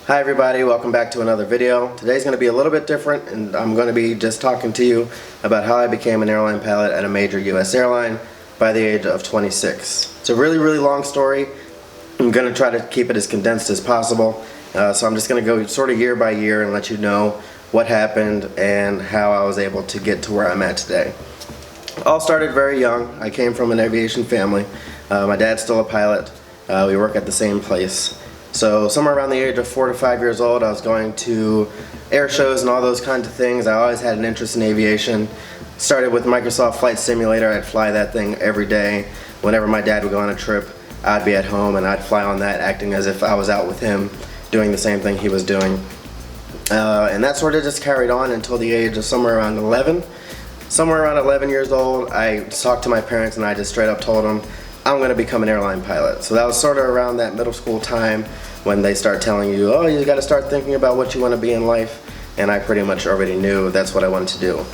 Hi everybody, welcome back to another video. Today's going to be a little bit different, and I'm going to be just talking to you about how I became an airline pilot at a major US airline by the age of 26. It's a really long story. I'm going to try to keep it as condensed as possible, so I'm just going to go sort of year by year and let you know what happened and how I was able to get to where I'm at today. All started very young. I came from an aviation family. My dad's still a pilot. We work at the same place. So somewhere around the age of 4 to 5 years old, I was going to air shows and all those kinds of things. I always had an interest in aviation. Started with Microsoft Flight Simulator. I'd fly that thing every day. Whenever my dad would go on a trip, I'd be at home and I'd fly on that, acting as if I was out with him, doing the same thing he was doing. And that sort of just carried on until the age of somewhere around 11. Somewhere around 11 years old, I talked to my parents and I just straight up told them, I'm going to become an airline pilot. So that was sort of around that middle school time when they start telling you, oh, you got to start thinking about what you want to be in life. And I pretty much already knew that's what I wanted to do.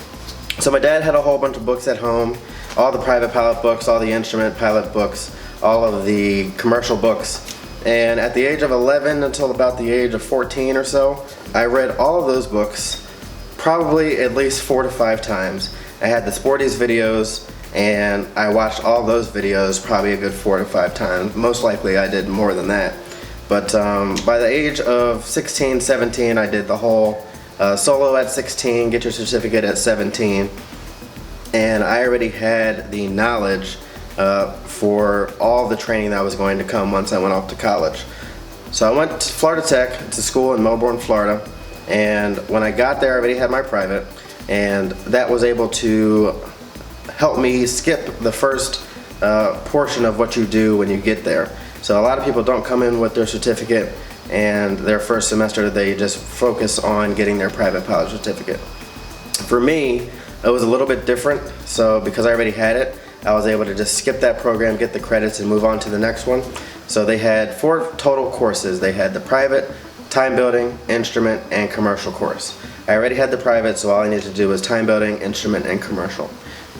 So my dad had a whole bunch of books at home, all the private pilot books, all the instrument pilot books, all of the commercial books. And at the age of 11 until about the age of 14 or so, I read all of those books probably at least 4 to 5 times. I had the Sporties videos, and I watched all those videos probably a good 4 to 5 times. Most likely I did more than that. But by the age of 16, 17, I did the whole solo at 16, get your certificate at 17. And I already had the knowledge for all the training that was going to come once I went off to college. So I went to Florida Tech, to school in Melbourne, Florida. And when I got there, I already had my private. And that was able to help me skip the first portion of what you do when you get there. So a lot of people don't come in with their certificate, and their first semester they just focus on getting their private pilot certificate. For me, it was a little bit different. So because I already had it, I was able to just skip that program, get the credits, and move on to the next one. So they had 4 total courses. They had the private, time building, instrument, and commercial course. I already had the private, so all I needed to do was time building, instrument, and commercial.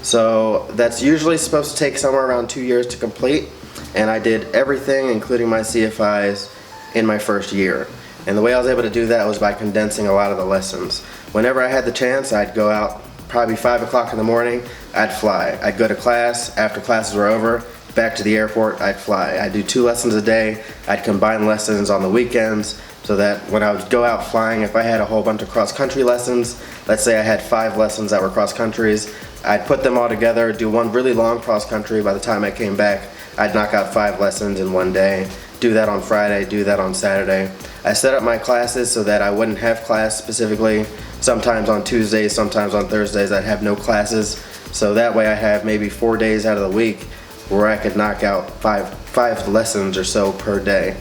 So that's usually supposed to take somewhere around 2 years to complete, and I did everything, including my CFIs, in my first year. And the way I was able to do that was by condensing a lot of the lessons. Whenever I had the chance, I'd go out probably 5 o'clock in the morning, I'd fly. I'd go to class, after classes were over, back to the airport, I'd fly. I'd do 2 lessons a day. I'd combine lessons on the weekends so that when I would go out flying, if I had a whole bunch of cross-country lessons, let's say I had 5 lessons that were cross-countries, I'd put them all together, do one really long cross-country. By the time I came back, I'd knock out 5 lessons in one day, do that on Friday, do that on Saturday. I set up my classes so that I wouldn't have class specifically. Sometimes on Tuesdays, sometimes on Thursdays, I'd have no classes. So that way I have maybe 4 days out of the week where I could knock out five lessons or so per day.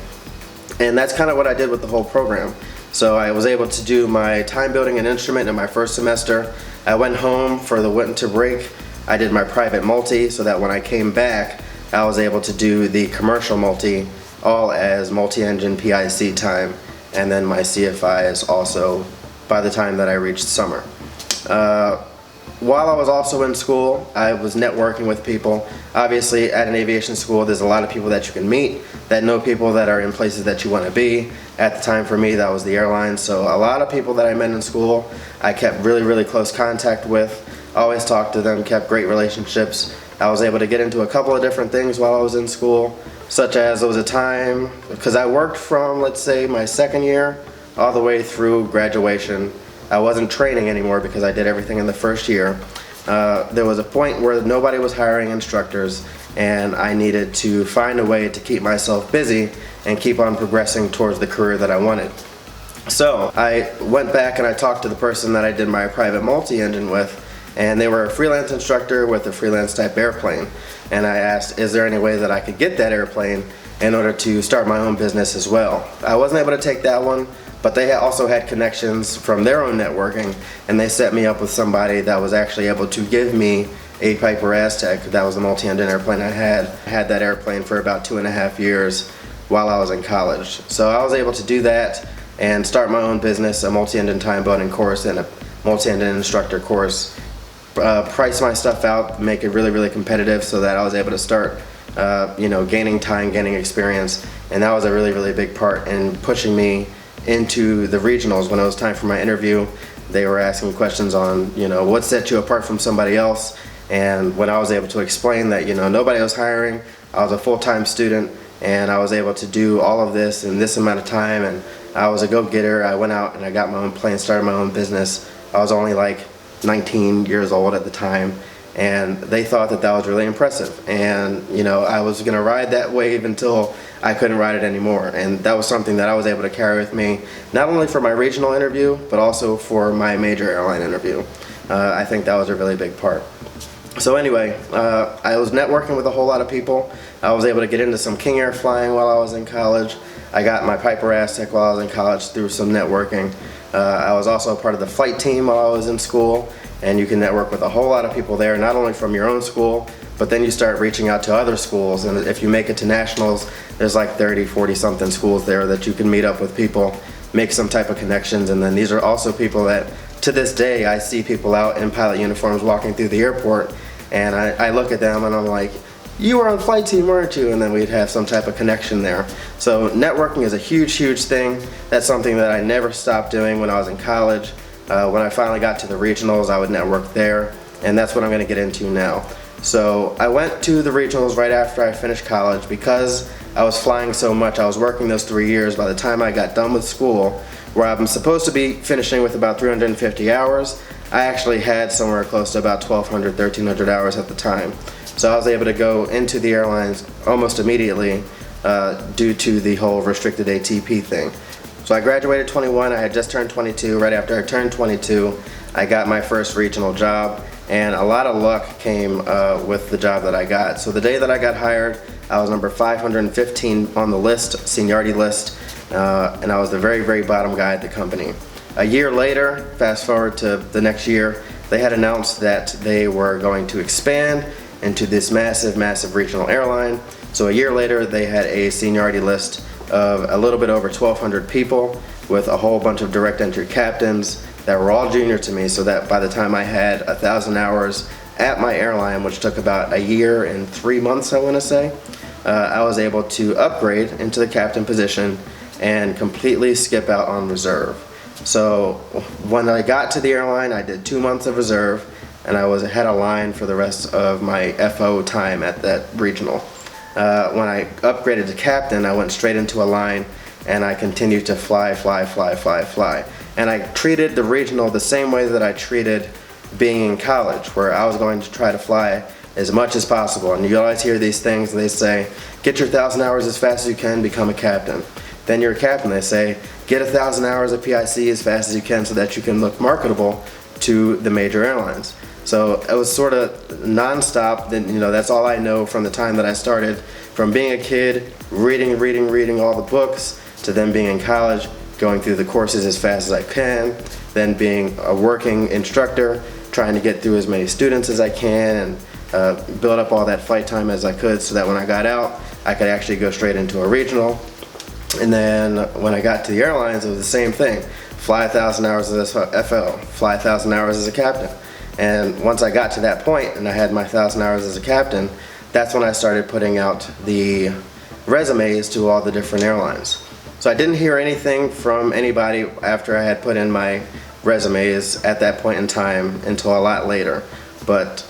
And that's kind of what I did with the whole program. So I was able to do my time building and instrument in my first semester. I went home for the winter break. I did my private multi so that when I came back, I was able to do the commercial multi, all as multi-engine PIC time, and then my CFIs also by the time that I reached summer. While I was also in school, I was networking with people. Obviously, at an aviation school, there's a lot of people that you can meet that know people that are in places that you want to be. At the time for me, that was the airline. So a lot of people that I met in school, I kept really close contact with, always talked to them, kept great relationships. I was able to get into a couple of different things while I was in school, such as there was a time, because I worked from, let's say, my second year all the way through graduation. I wasn't training anymore because I did everything in the first year. There was a point where nobody was hiring instructors, and I needed to find a way to keep myself busy and keep on progressing towards the career that I wanted. So I went back and I talked to the person that I did my private multi-engine with, and they were a freelance instructor with a freelance type airplane. And I asked, is there any way that I could get that airplane in order to start my own business as well? I wasn't able to take that one, but they also had connections from their own networking, and they set me up with somebody that was actually able to give me a Piper Aztec. That was the multi-engine airplane I had. I had that airplane for about 2.5 years while I was in college. So I was able to do that and start my own business, a multi-engine time building course and a multi-engine instructor course. Price my stuff out, make it really competitive so that I was able to start gaining time, gaining experience, and that was a really big part in pushing me into the regionals, when it was time for my interview, they were asking questions on, what set you apart from somebody else. And when I was able to explain that, nobody was hiring, I was a full-time student, and I was able to do all of this in this amount of time, and I was a go-getter. I went out and I got my own plane, started my own business. I was only like 19 years old at the time, and they thought that that was really impressive. And I was gonna ride that wave until I couldn't ride it anymore. And that was something that I was able to carry with me, not only for my regional interview, but also for my major airline interview. I think that was a really big part. So anyway, I was networking with a whole lot of people. I was able to get into some King Air flying while I was in college. I got my Piper Aztec while I was in college through some networking. I was also a part of the flight team while I was in school, and you can network with a whole lot of people there, not only from your own school, but then you start reaching out to other schools, and if you make it to nationals, there's like 30, 40 something schools there that you can meet up with people, make some type of connections. And then these are also people that, to this day, I see people out in pilot uniforms walking through the airport, and I look at them and I'm like, you were on flight team, weren't you? And then we'd have some type of connection there. So networking is a huge, huge thing. That's something that I never stopped doing when I was in college. When I finally got to the regionals, I would network there, and that's what I'm gonna get into now. So I went to the regionals right after I finished college. Because I was flying so much, I was working those 3 years. By the time I got done with school, where I'm supposed to be finishing with about 350 hours, I actually had somewhere close to about 1,200, 1,300 hours at the time. So I was able to go into the airlines almost immediately due to the whole restricted ATP thing. So I graduated 21, I had just turned 22. Right after I turned 22, I got my first regional job, and a lot of luck came with the job that I got. So the day that I got hired, I was number 515 on the list, seniority list, and I was the very, very bottom guy at the company. A year later, fast forward to the next year, they had announced that they were going to expand into this massive, massive regional airline. So a year later, they had a seniority list of a little bit over 1,200 people with a whole bunch of direct entry captains that were all junior to me, so that by the time I had 1,000 hours at my airline, which took about a year and 3 months, I want to say, I was able to upgrade into the captain position and completely skip out on reserve. So when I got to the airline, I did 2 months of reserve, and I was ahead of line for the rest of my FO time at that regional. When I upgraded to captain, I went straight into a line, and I continued to fly. And I treated the regional the same way that I treated being in college, where I was going to try to fly as much as possible. And you always hear these things, they say, get your 1,000 hours as fast as you can, become a captain. Then you're a captain, they say, get 1,000 hours of PIC as fast as you can so that you can look marketable to the major airlines. So it was sort of non-stop. Then, that's all I know from the time that I started, from being a kid, reading all the books, to then being in college, going through the courses as fast as I can, then being a working instructor, trying to get through as many students as I can, and build up all that flight time as I could, so that when I got out, I could actually go straight into a regional. And then when I got to the airlines, it was the same thing. Fly 1,000 hours as a FL, fly 1,000 hours as a captain. And once I got to that point and I had my 1,000 hours as a captain, that's when I started putting out the resumes to all the different airlines. So I didn't hear anything from anybody after I had put in my resumes at that point in time until a lot later. But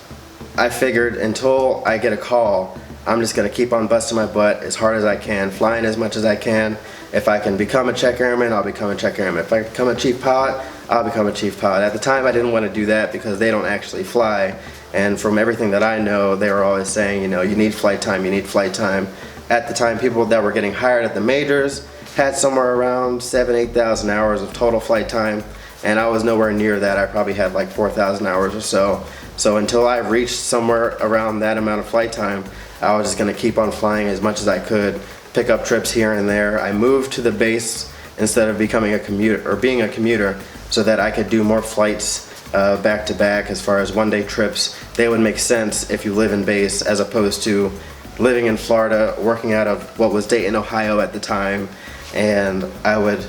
I figured until I get a call, I'm just gonna keep on busting my butt as hard as I can, flying as much as I can. If I can become a check airman, I'll become a check airman. If I become a chief pilot, I'll become a chief pilot. At the time, I didn't want to do that because they don't actually fly. And from everything that I know, they were always saying, you need flight time, you need flight time. At the time, people that were getting hired at the majors had somewhere around 7,000, 8,000 hours of total flight time. And I was nowhere near that. I probably had like 4,000 hours or so. So until I reached somewhere around that amount of flight time, I was just gonna keep on flying as much as I could, pick up trips here and there. I moved to the base instead of becoming a commuter, or being a commuter, so that I could do more flights back to back. As far as one-day trips, they would make sense if you live in base, as opposed to living in Florida, working out of what was Dayton, Ohio at the time, and I would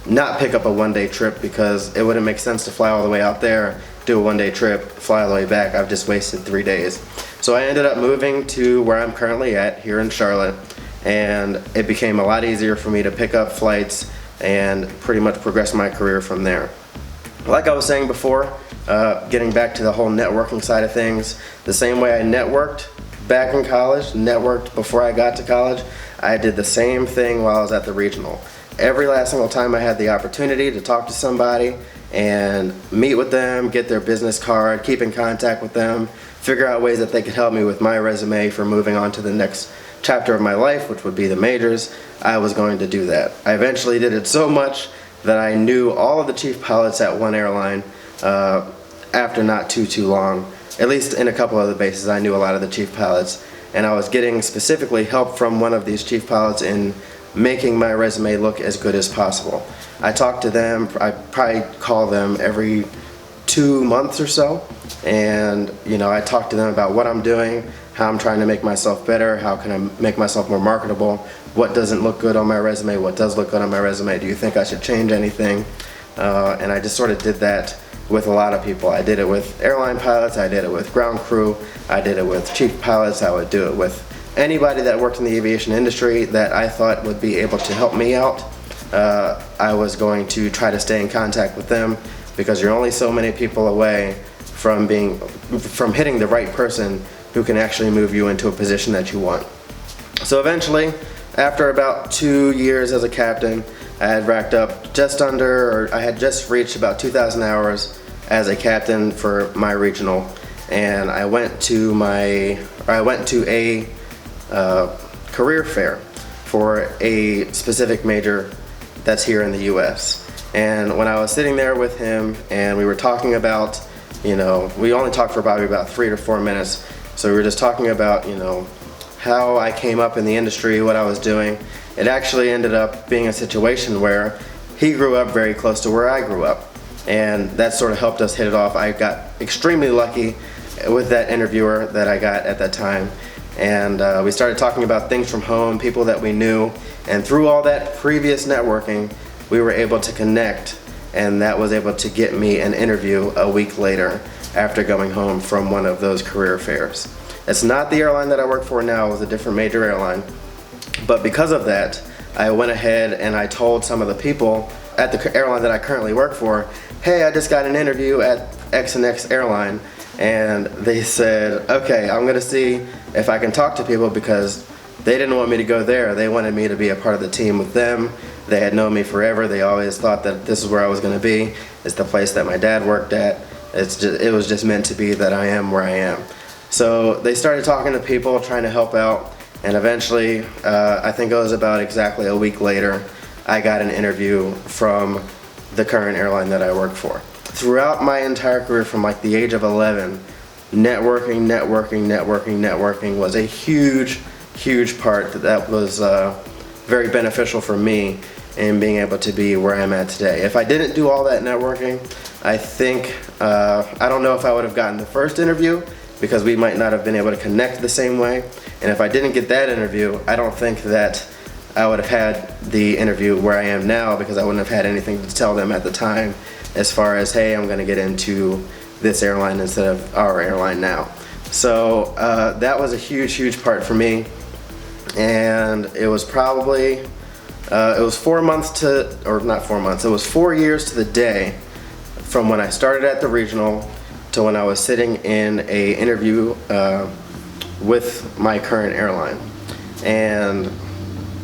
not pick up a one-day trip because it wouldn't make sense to fly all the way out there, do a one-day trip, fly all the way back. I've just wasted 3 days. So I ended up moving to where I'm currently at, here in Charlotte, and it became a lot easier for me to pick up flights and pretty much progress my career from there. Like I was saying before, getting back to the whole networking side of things, the same way I networked back in college, networked before I got to college, I did the same thing while I was at the regional. Every last single time I had the opportunity to talk to somebody and meet with them, get their business card, keep in contact with them, figure out ways that they could help me with my resume for moving on to the next chapter of my life, which would be the majors, I was going to do that. I eventually did it so much that I knew all of the chief pilots at one airline after not too long. At least in a couple of the bases, I knew a lot of the chief pilots, and I was getting specifically help from one of these chief pilots in making my resume look as good as possible. I talked to them, I probably call them every 2 months or so, and I talk to them about what I'm doing, how I'm trying to make myself better, how can I make myself more marketable, what doesn't look good on my resume, what does look good on my resume, do you think I should change anything? And I just sort of did that with a lot of people. I did it with airline pilots, I did it with ground crew, I did it with chief pilots, I would do it with anybody that worked in the aviation industry that I thought would be able to help me out. I was going to try to stay in contact with them, because you're only so many people away from hitting the right person who can actually move you into a position that you want. So eventually, after about 2 years as a captain, I had racked up I had just reached about 2,000 hours as a captain for my regional, and I went to a career fair for a specific major that's here in the US. And when I was sitting there with him and we were talking about, we only talked for probably about 3 to 4 minutes, so we were just talking about, how I came up in the industry, what I was doing. It actually ended up being a situation where he grew up very close to where I grew up, and that sort of helped us hit it off. I got extremely lucky with that interviewer that I got at that time, and we started talking about things from home, people that we knew, and through all that previous networking, we were able to connect, and that was able to get me an interview a week later after going home from one of those career fairs. It's not the airline that I work for now, it was a different major airline, but because of that, I went ahead and I told some of the people at the airline that I currently work for, hey, I just got an interview at X and X airline, and they said, okay, I'm gonna see if I can talk to people, because they didn't want me to go there. They wanted me to be a part of the team with them. They had known me forever. They always thought that this is where I was gonna be. It's the place that my dad worked at. It was just meant to be that I am where I am. So they started talking to people, trying to help out, and eventually, I think it was about exactly a week later, I got an interview from the current airline that I work for. Throughout my entire career, from like the age of 11, networking was a huge part that was very beneficial for me in being able to be where I'm at today. If I didn't do all that networking, I think, I don't know if I would have gotten the first interview, because we might not have been able to connect the same way. And if I didn't get that interview, I don't think that I would have had the interview where I am now, because I wouldn't have had anything to tell them at the time as far as, hey, I'm gonna get into this airline instead of our airline now. So that was a huge part for me. And it was probably, it was 4 months or not 4 months, it was 4 years to the day from when I started at the regional to when I was sitting in a interview with my current airline. And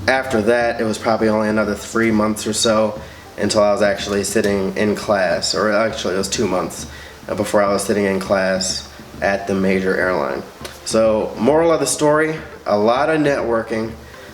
after that, it was probably only another 3 months or so until I was actually sitting in class, or actually it was 2 months before I was sitting in class at the major airline. So moral of the story, a lot of networking.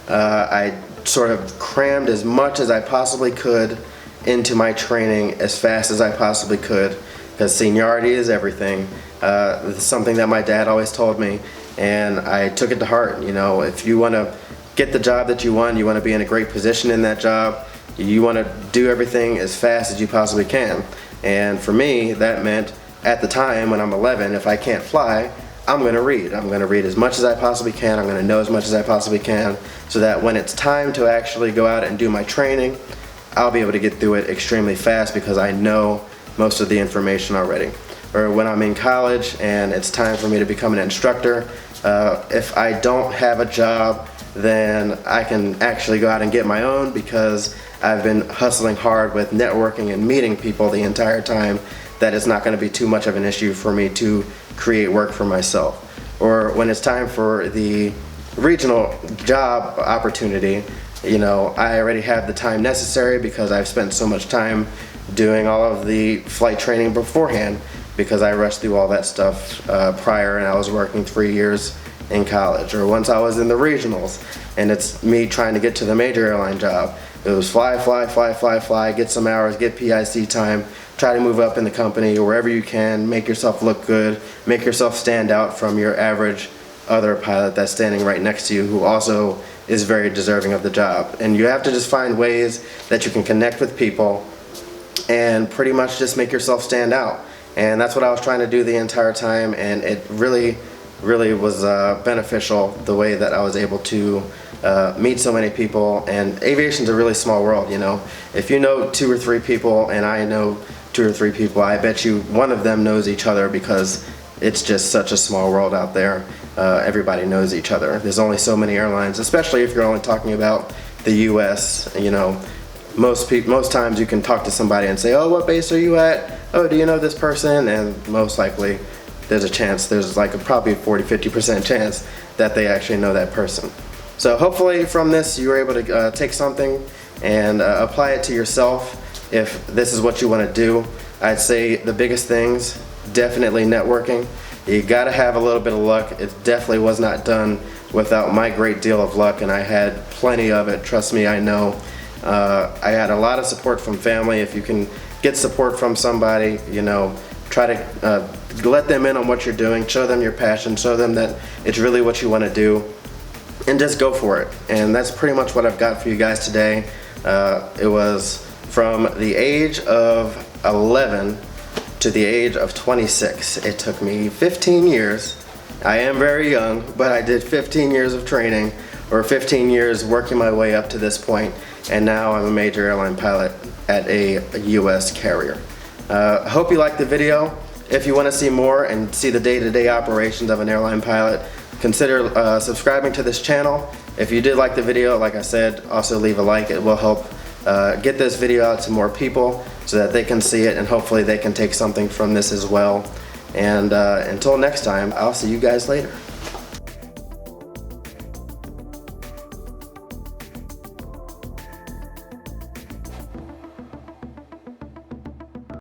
I sort of crammed as much as I possibly could into my training as fast as I possibly could, because seniority is everything. It's something that my dad always told me, and I took it to heart. If you want to get the job that you want to be in a great position in that job, you want to do everything as fast as you possibly can. And for me, that meant at the time when I'm 11, if I can't fly, I'm going to read. I'm going to read as much as I possibly can. I'm going to know as much as I possibly can, so that when it's time to actually go out and do my training, I'll be able to get through it extremely fast, because I know most of the information already. Or when I'm in college and it's time for me to become an instructor, if I don't have a job then I can actually go out and get my own, because I've been hustling hard with networking and meeting people the entire time, that it's not going to be too much of an issue for me to create work for myself. Or when it's time for the regional job opportunity, you know, I already have the time necessary because I've spent so much time doing all of the flight training beforehand, because I rushed through all that stuff prior, and I was working 3 years in college. Or once I was in the regionals and it's me trying to get to the major airline job, it was fly, fly, fly, fly, fly, get some hours, get PIC time, try to move up in the company wherever you can, make yourself look good, make yourself stand out from your average other pilot that's standing right next to you, who also is very deserving of the job. And you have to just find ways that you can connect with people and pretty much just make yourself stand out. And that's what I was trying to do the entire time, and it really was beneficial, the way that I was able to meet so many people. And aviation's a really small world, you know. If you know 2 or 3 people and I know 2 or 3 people, I bet you one of them knows each other, because it's just such a small world out there. Everybody knows each other. There's only so many airlines, especially if you're only talking about the US, you know. Most times you can talk to somebody and say, oh, what base are you at? Oh, do you know this person? And most likely there's like probably a 40-50% chance that they actually know that person. So hopefully from this you were able to take something and apply it to yourself if this is what you want to do. I'd say the biggest things, definitely networking. You gotta have a little bit of luck. It definitely was not done without my great deal of luck, and I had plenty of it, trust me, I know. I had a lot of support from family. If you can get support from somebody, you know, try to let them in on what you're doing, show them your passion, show them that it's really what you want to do, and just go for it. And that's pretty much what I've got for you guys today. It was from the age of 11 to the age of 26. It took me 15 years. I am very young, but I did 15 years of training, or 15 years working my way up to this point, and now I'm a major airline pilot at a US carrier. I hope you liked the video. If you want to see more and see the day-to-day operations of an airline pilot, consider subscribing to this channel. If you did like the video, like I said, also leave a like. It will help get this video out to more people so that they can see it, and hopefully they can take something from this as well. And until next time, I'll see you guys later.